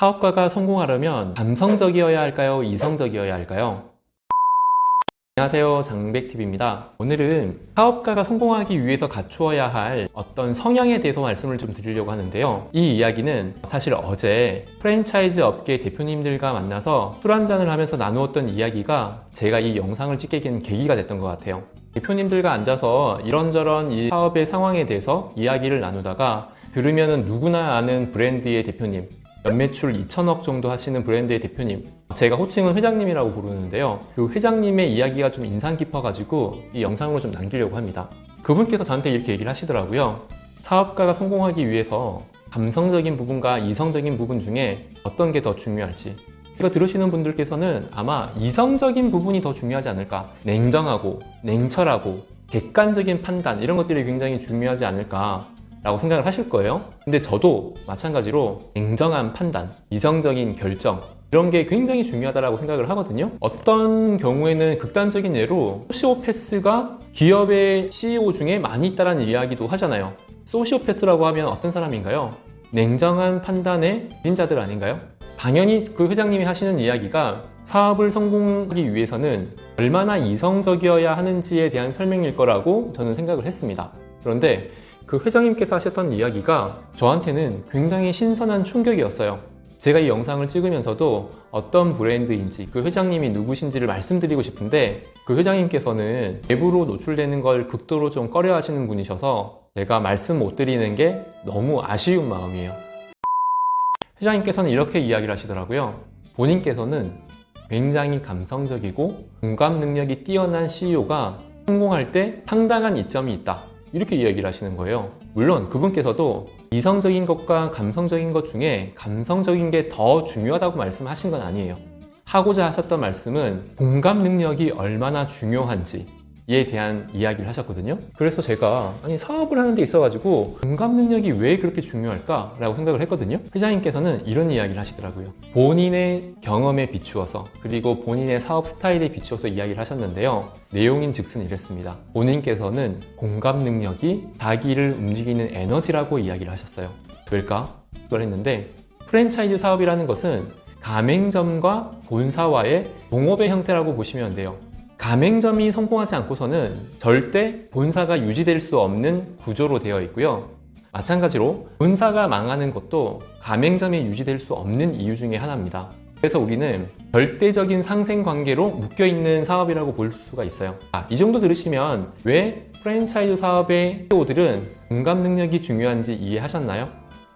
사업가가 성공하려면 감성적이어야 할까요? 이성적이어야 할까요? 안녕하세요, 장백TV입니다. 오늘은 사업가가 성공하기 위해서 갖추어야 할 어떤 성향에 대해서 말씀을 좀 드리려고 하는데요. 이 이야기는 사실 어제 프랜차이즈 업계 대표님들과 만나서 술 한잔을 하면서 나누었던 이야기가 제가 이 영상을 찍게 된 계기가 됐던 것 같아요. 대표님들과 앉아서 이런저런 이 사업의 상황에 대해서 이야기를 나누다가 들으면은 누구나 아는 브랜드의 대표님, 연매출 2천억 정도 하시는 브랜드의 대표님, 제가 호칭은 회장님이라고 부르는데요. 그 회장님의 이야기가 좀 인상 깊어가지고 이 영상으로 좀 남기려고 합니다. 그분께서 저한테 이렇게 얘기를 하시더라고요. 사업가가 성공하기 위해서 감성적인 부분과 이성적인 부분 중에 어떤 게 더 중요할지, 이거 들으시는 분들께서는 아마 이성적인 부분이 더 중요하지 않을까, 냉정하고 냉철하고 객관적인 판단, 이런 것들이 굉장히 중요하지 않을까 라고 생각을 하실 거예요. 근데 저도 마찬가지로 냉정한 판단, 이성적인 결정, 이런 게 굉장히 중요하다고 생각을 하거든요. 어떤 경우에는 극단적인 예로 소시오패스가 기업의 CEO 중에 많이 있다는 이야기도 하잖아요. 소시오패스라고 하면 어떤 사람인가요? 냉정한 판단의 인자들 아닌가요? 당연히 그 회장님이 하시는 이야기가 사업을 성공하기 위해서는 얼마나 이성적이어야 하는지에 대한 설명일 거라고 저는 생각을 했습니다. 그런데 그 회장님께서 하셨던 이야기가 저한테는 굉장히 신선한 충격이었어요. 제가 이 영상을 찍으면서도 어떤 브랜드인지, 그 회장님이 누구신지를 말씀드리고 싶은데, 그 회장님께서는 외부로 노출되는 걸 극도로 좀 꺼려 하시는 분이셔서 제가 말씀 못 드리는 게 너무 아쉬운 마음이에요. 회장님께서는 이렇게 이야기를 하시더라고요. 본인께서는 굉장히 감성적이고 공감 능력이 뛰어난 CEO가 성공할 때 상당한 이점이 있다, 이렇게 이야기를 하시는 거예요. 물론 그분께서도 이성적인 것과 감성적인 것 중에 감성적인 게 더 중요하다고 말씀하신 건 아니에요. 하고자 하셨던 말씀은 공감 능력이 얼마나 중요한지에 대한 이야기를 하셨거든요. 그래서 제가 사업을 하는 데 있어가지고 공감 능력이 왜 그렇게 중요할까? 라고 생각을 했거든요. 회장님께서는 이런 이야기를 하시더라고요. 본인의 경험에 비추어서, 그리고 본인의 사업 스타일에 비추어서 이야기를 하셨는데요. 내용인 즉슨 이랬습니다. 본인께서는 공감 능력이 자기를 움직이는 에너지라고 이야기를 하셨어요. 왜일까? 그걸 했는데, 프랜차이즈 사업이라는 것은 가맹점과 본사와의 동업의 형태라고 보시면 돼요. 가맹점이 성공하지 않고서는 절대 본사가 유지될 수 없는 구조로 되어 있고요. 마찬가지로 본사가 망하는 것도 가맹점이 유지될 수 없는 이유 중에 하나입니다. 그래서 우리는 절대적인 상생관계로 묶여있는 사업이라고 볼 수가 있어요. 이 정도 들으시면 왜 프랜차이즈 사업의 CEO들은 공감 능력이 중요한지 이해하셨나요?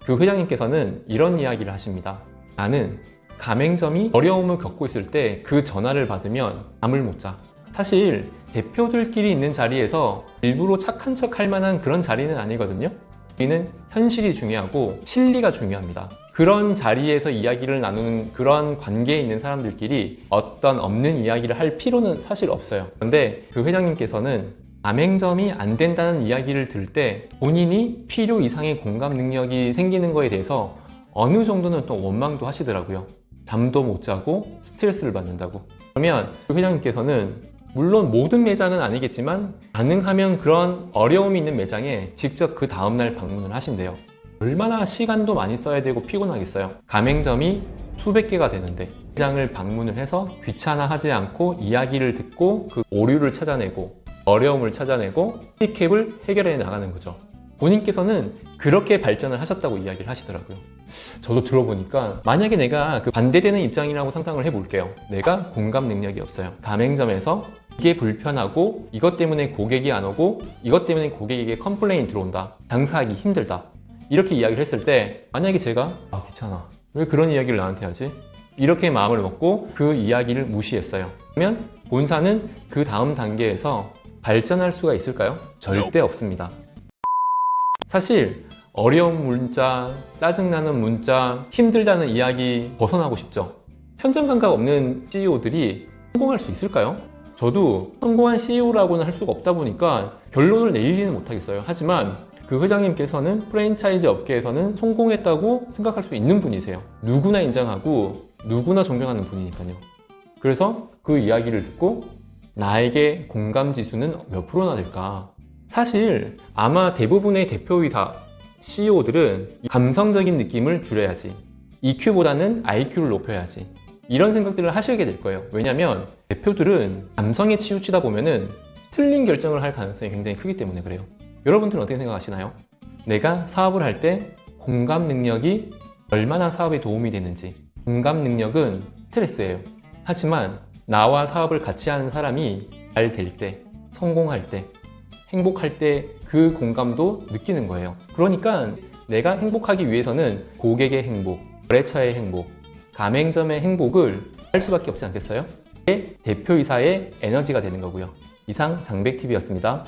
그 회장님께서는 이런 이야기를 하십니다. 나는 가맹점이 어려움을 겪고 있을 때 그 전화를 받으면 잠을 못 자. 사실 대표들끼리 있는 자리에서 일부러 착한 척 할 만한 그런 자리는 아니거든요. 우리는 현실이 중요하고 실리가 중요합니다. 그런 자리에서 이야기를 나누는 그런 관계에 있는 사람들끼리 어떤 없는 이야기를 할 필요는 사실 없어요. 그런데 그 회장님께서는 가맹점이 안 된다는 이야기를 들을 때 본인이 필요 이상의 공감 능력이 생기는 거에 대해서 어느 정도는 또 원망도 하시더라고요. 잠도 못 자고 스트레스를 받는다고. 그러면 그 회장님께서는 물론 모든 매장은 아니겠지만 가능하면 그런 어려움이 있는 매장에 직접 그 다음날 방문을 하신대요. 얼마나 시간도 많이 써야 되고 피곤하겠어요. 가맹점이 수백 개가 되는데 매장을 방문을 해서 귀찮아하지 않고 이야기를 듣고 그 오류를 찾아내고 어려움을 찾아내고 티캡을 해결해 나가는 거죠. 본인께서는 그렇게 발전을 하셨다고 이야기를 하시더라고요. 저도 들어보니까 만약에 내가 그 반대되는 입장이라고 상상을 해볼게요. 내가 공감 능력이 없어요. 가맹점에서 이게 불편하고 이것 때문에 고객이 안 오고 이것 때문에 고객에게 컴플레인 들어온다, 장사하기 힘들다, 이렇게 이야기를 했을 때 만약에 제가 귀찮아, 왜 그런 이야기를 나한테 하지? 이렇게 마음을 먹고 그 이야기를 무시했어요. 그러면 본사는 그 다음 단계에서 발전할 수가 있을까요? 절대 없습니다. 사실 어려운 문자, 짜증나는 문자, 힘들다는 이야기 벗어나고 싶죠. 현장 감각 없는 CEO들이 성공할 수 있을까요? 저도 성공한 CEO라고는 할 수가 없다 보니까 결론을 내리지는 못하겠어요. 하지만 그 회장님께서는 프랜차이즈 업계에서는 성공했다고 생각할 수 있는 분이세요. 누구나 인정하고 누구나 존경하는 분이니까요. 그래서 그 이야기를 듣고 나에게 공감 지수는 몇 프로나 될까? 사실 아마 대부분의 대표이사 CEO들은 감성적인 느낌을 줄여야지, EQ보다는 IQ를 높여야지. 이런 생각들을 하시게 될 거예요. 왜냐면 대표들은 감성에 치우치다 보면은 틀린 결정을 할 가능성이 굉장히 크기 때문에 그래요. 여러분들은 어떻게 생각하시나요? 내가 사업을 할 때 공감 능력이 얼마나 사업에 도움이 되는지. 공감 능력은 스트레스예요. 하지만 나와 사업을 같이 하는 사람이 잘 될 때, 성공할 때, 행복할 때 그 공감도 느끼는 거예요. 그러니까 내가 행복하기 위해서는 고객의 행복, 거래처의 행복, 가맹점의 행복을 할 수밖에 없지 않겠어요? 이게 대표이사의 에너지가 되는 거고요. 이상 장백TV였습니다.